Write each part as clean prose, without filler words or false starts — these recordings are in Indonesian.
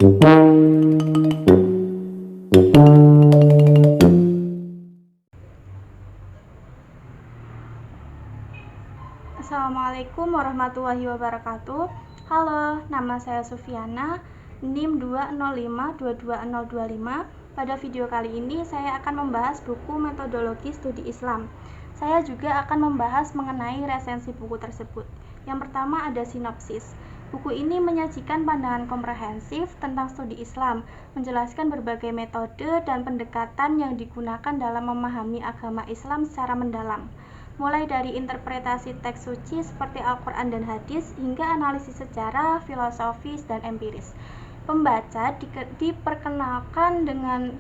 Assalamualaikum warahmatullahi wabarakatuh. Halo, nama saya Sufiana, NIM 205222025. Pada video kali ini saya akan membahas buku Metodologi Studi Islam. Saya juga akan membahas mengenai resensi buku tersebut. Yang pertama ada sinopsis. Buku ini menyajikan pandangan komprehensif tentang studi Islam, menjelaskan berbagai metode dan pendekatan yang digunakan dalam memahami agama Islam secara mendalam, mulai dari interpretasi teks suci seperti Al-Quran dan hadis hingga analisis sejarah, filosofis, dan empiris. Pembaca diperkenalkan dengan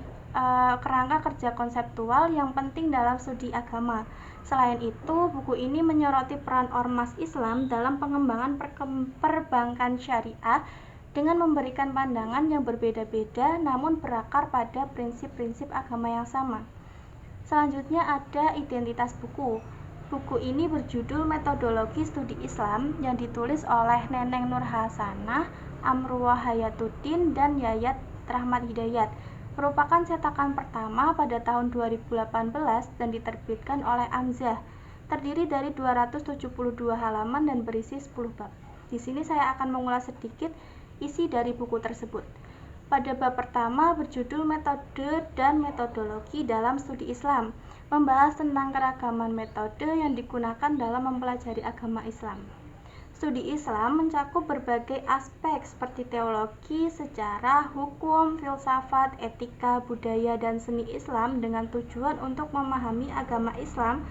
kerangka kerja konseptual yang penting dalam studi agama. Selain itu, buku ini menyoroti peran ormas Islam dalam pengembangan perbankan syariah dengan memberikan pandangan yang berbeda-beda namun berakar pada prinsip-prinsip agama yang sama. Selanjutnya ada identitas buku. Buku ini berjudul Metodologi Studi Islam yang ditulis oleh Neneng Nur Hasanah, Amruwah Hayatuddin, dan Yayat Rahmat Hidayat. Merupakan cetakan pertama pada tahun 2018 dan diterbitkan oleh Amzah. Terdiri dari 272 halaman dan berisi 10 bab. Di sini saya akan mengulas sedikit isi dari buku tersebut. Pada bab pertama berjudul Metode dan Metodologi dalam Studi Islam, membahas tentang keragaman metode yang digunakan dalam mempelajari agama Islam. Studi Islam mencakup berbagai aspek seperti teologi, sejarah, hukum, filsafat, etika, budaya, dan seni Islam dengan tujuan untuk memahami agama Islam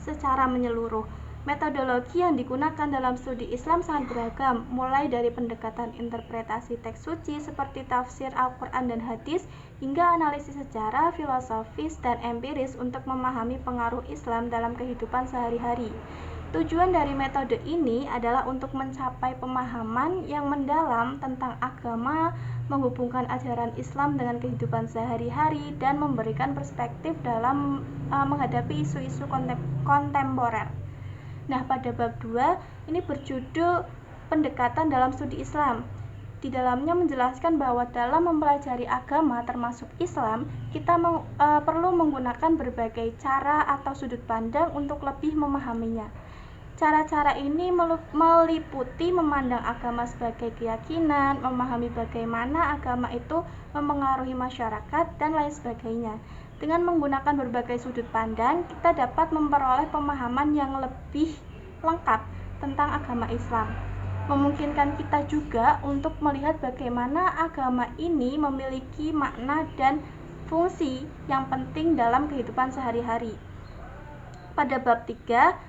secara menyeluruh. Metodologi yang digunakan dalam studi Islam sangat beragam, mulai dari pendekatan interpretasi teks suci seperti tafsir Al-Quran dan hadis, hingga analisis sejarah, filosofis, dan empiris untuk memahami pengaruh Islam dalam kehidupan sehari-hari. Tujuan dari metode ini adalah untuk mencapai pemahaman yang mendalam tentang agama, menghubungkan ajaran Islam dengan kehidupan sehari-hari, dan memberikan perspektif dalam menghadapi isu-isu kontemporer. Nah, pada bab 2 ini berjudul Pendekatan dalam Studi Islam. Di dalamnya menjelaskan bahwa dalam mempelajari agama termasuk Islam, kita perlu menggunakan berbagai cara atau sudut pandang untuk lebih memahaminya. Cara-cara ini meliputi memandang agama sebagai keyakinan, memahami bagaimana agama itu mempengaruhi masyarakat, dan lain sebagainya. Dengan menggunakan berbagai sudut pandang, kita dapat memperoleh pemahaman yang lebih lengkap tentang agama Islam. Memungkinkan kita juga untuk melihat bagaimana agama ini memiliki makna dan fungsi yang penting dalam kehidupan sehari-hari. Pada bab 3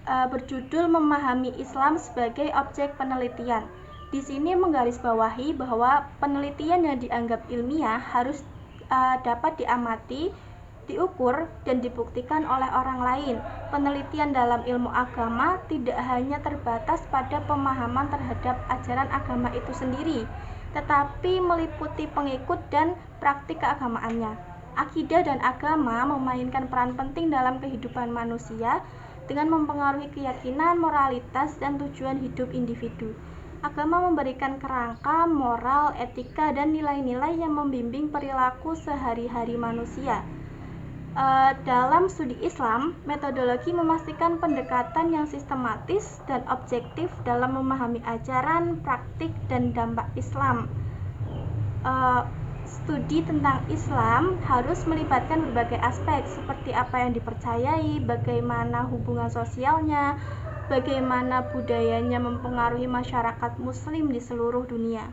berjudul Memahami Islam sebagai Objek Penelitian. Di sini menggarisbawahi bahwa penelitian yang dianggap ilmiah harus dapat diamati, diukur, dan dibuktikan oleh orang lain. Penelitian dalam ilmu agama tidak hanya terbatas pada pemahaman terhadap ajaran agama itu sendiri, tetapi meliputi pengikut dan praktik keagamaannya. Akidah dan agama memainkan peran penting dalam kehidupan manusia dengan mempengaruhi keyakinan, moralitas, dan tujuan hidup individu. Agama memberikan kerangka, moral, etika, dan nilai-nilai yang membimbing perilaku sehari-hari manusia. Dalam studi Islam, metodologi memastikan pendekatan yang sistematis dan objektif dalam memahami ajaran, praktik, dan dampak Islam. Studi tentang Islam harus melibatkan berbagai aspek seperti apa yang dipercayai, bagaimana hubungan sosialnya, bagaimana budayanya mempengaruhi masyarakat muslim di seluruh dunia.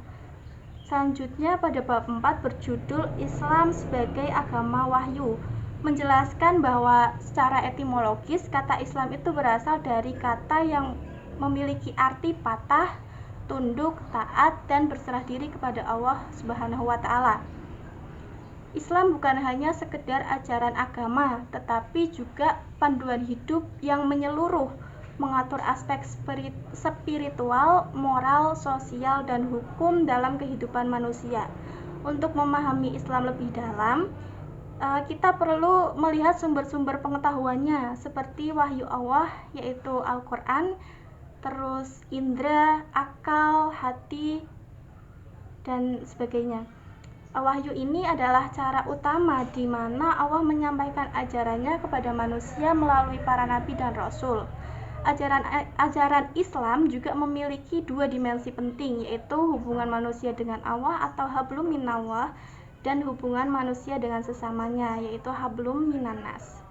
Selanjutnya pada bab 4 berjudul Islam sebagai Agama Wahyu, menjelaskan bahwa secara etimologis kata Islam itu berasal dari kata yang memiliki arti patah, tunduk, taat, dan berserah diri kepada Allah Subhanahu wa Ta'ala. Islam bukan hanya sekedar ajaran agama, tetapi juga panduan hidup yang menyeluruh, mengatur aspek spiritual, moral, sosial, dan hukum dalam kehidupan manusia. Untuk memahami Islam lebih dalam, kita perlu melihat sumber-sumber pengetahuannya seperti wahyu Allah, yaitu Al-Quran, terus indera, akal, hati, dan sebagainya. Wahyu ini adalah cara utama di mana Allah menyampaikan ajarannya kepada manusia melalui para nabi dan rasul. Ajaran Islam juga memiliki dua dimensi penting, yaitu hubungan manusia dengan Allah atau hablum minallah, dan hubungan manusia dengan sesamanya, yaitu hablum minannas.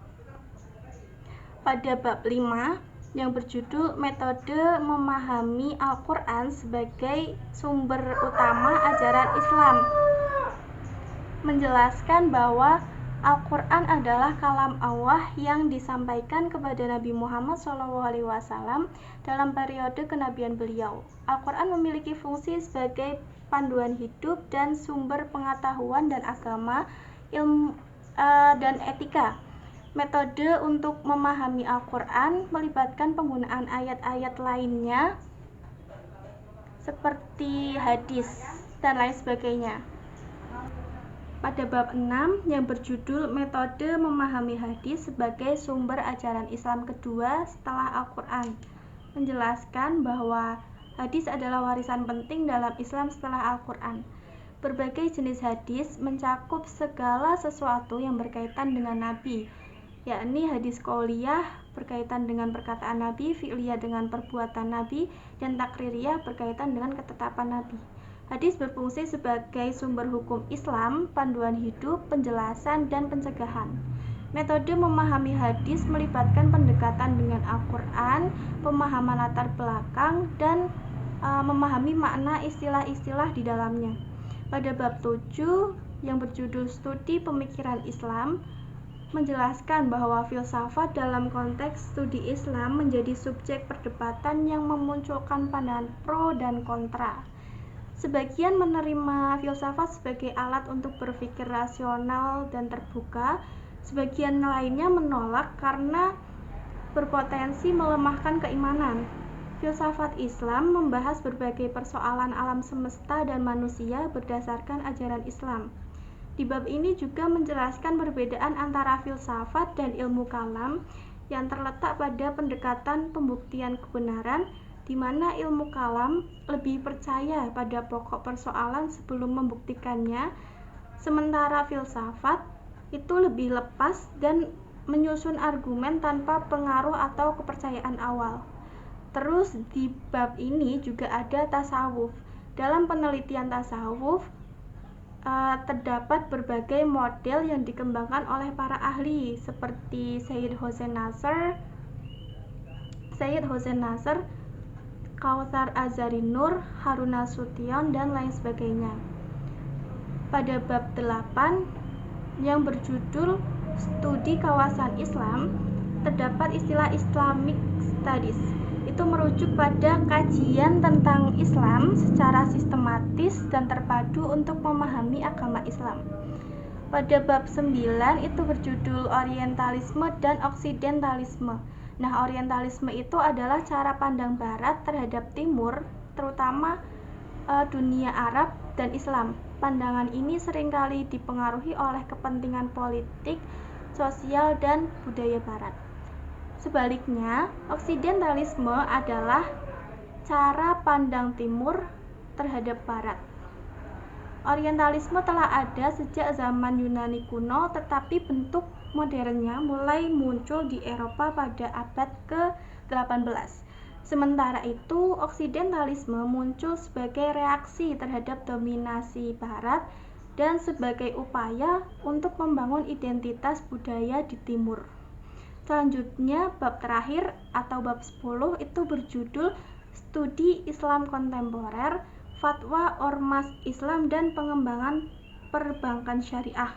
Pada bab 5 yang berjudul Metode Memahami Al-Quran sebagai Sumber Utama Ajaran Islam, menjelaskan bahwa Al-Quran adalah kalam Allah yang disampaikan kepada Nabi Muhammad SAW dalam periode kenabian beliau. Al-Quran memiliki fungsi sebagai panduan hidup dan sumber pengetahuan dan agama, ilmu, dan etika. Metode untuk memahami Al-Quran melibatkan penggunaan ayat-ayat lainnya seperti hadis dan lain sebagainya. Pada bab 6 yang berjudul Metode Memahami Hadis sebagai Sumber Ajaran Islam kedua setelah Al-Quran, menjelaskan bahwa hadis adalah warisan penting dalam Islam setelah Al-Quran. Berbagai jenis hadis mencakup segala sesuatu yang berkaitan dengan Nabi, yakni hadis qauliyah berkaitan dengan perkataan Nabi, fi'liyah dengan perbuatan Nabi, dan takririyah berkaitan dengan ketetapan Nabi. Hadis berfungsi sebagai sumber hukum Islam, panduan hidup, penjelasan, dan pencegahan. Metode memahami hadis melibatkan pendekatan dengan Al-Quran, pemahaman latar belakang, dan memahami makna istilah-istilah di dalamnya. Pada bab 7 yang berjudul Studi Pemikiran Islam, menjelaskan bahwa filsafat dalam konteks studi Islam menjadi subjek perdebatan yang memunculkan pandangan pro dan kontra. Sebagian menerima filsafat sebagai alat untuk berpikir rasional dan terbuka, sebagian lainnya menolak karena berpotensi melemahkan keimanan. Filsafat Islam membahas berbagai persoalan alam semesta dan manusia berdasarkan ajaran Islam. Di bab ini juga menjelaskan perbedaan antara filsafat dan ilmu kalam yang terletak pada pendekatan pembuktian kebenaran, di mana ilmu kalam lebih percaya pada pokok persoalan sebelum membuktikannya, sementara filsafat itu lebih lepas dan menyusun argumen tanpa pengaruh atau kepercayaan awal. Terus di bab ini juga ada tasawuf. Dalam penelitian tasawuf terdapat berbagai model yang dikembangkan oleh para ahli seperti Sayyid Hossein Nasr, Kautsar Azhari Nur, Harun Nasution, dan lain sebagainya. Pada bab 8 yang berjudul Studi Kawasan Islam, terdapat istilah Islamic Studies. Itu merujuk pada kajian tentang Islam secara sistematis dan terpadu untuk memahami agama Islam. Pada bab 9 itu berjudul Orientalisme dan Oksidentalisme. Nah, orientalisme itu adalah cara pandang barat terhadap timur, terutama dunia Arab dan Islam. Pandangan ini seringkali dipengaruhi oleh kepentingan politik, sosial, dan budaya barat. Sebaliknya, oksidentalisme adalah cara pandang timur terhadap barat. Orientalisme telah ada sejak zaman Yunani kuno, tetapi bentuk modernnya mulai muncul di Eropa pada abad ke-18. Sementara itu, oksidentalisme muncul sebagai reaksi terhadap dominasi barat dan sebagai upaya untuk membangun identitas budaya di timur. Selanjutnya, bab terakhir atau bab 10 itu berjudul Studi Islam Kontemporer, Fatwa Ormas Islam dan Pengembangan Perbankan Syariah.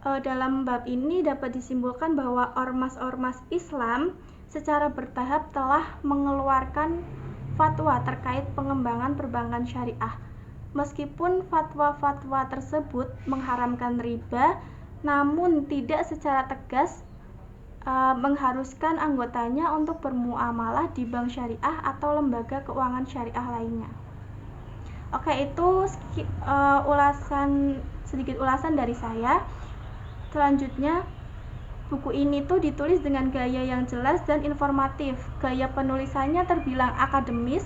Dalam bab ini dapat disimpulkan bahwa ormas-ormas Islam secara bertahap telah mengeluarkan fatwa terkait pengembangan perbankan syariah. Meskipun fatwa-fatwa tersebut mengharamkan riba, namun tidak secara tegas mengharuskan anggotanya untuk bermuamalah di bank syariah atau lembaga keuangan syariah lainnya. Oke, itu sedikit ulasan dari saya. Selanjutnya, buku ini tuh ditulis dengan gaya yang jelas dan informatif. Gaya penulisannya terbilang akademis,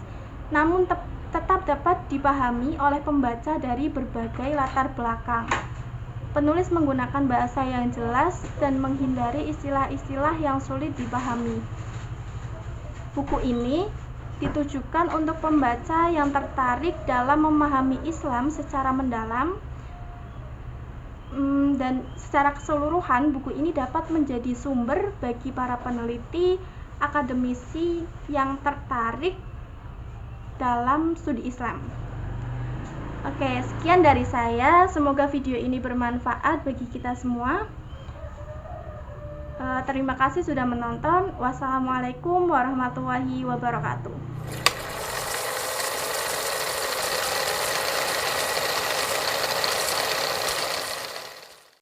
namun tetap dapat dipahami oleh pembaca dari berbagai latar belakang. Penulis menggunakan bahasa yang jelas dan menghindari istilah-istilah yang sulit dipahami. Buku ini ditujukan untuk pembaca yang tertarik dalam memahami Islam secara mendalam, dan secara keseluruhan buku ini dapat menjadi sumber bagi para peneliti, akademisi yang tertarik dalam studi Islam. Oke, sekian dari saya. Semoga video ini bermanfaat bagi kita semua. Terima kasih sudah menonton. Wassalamualaikum warahmatullahi wabarakatuh.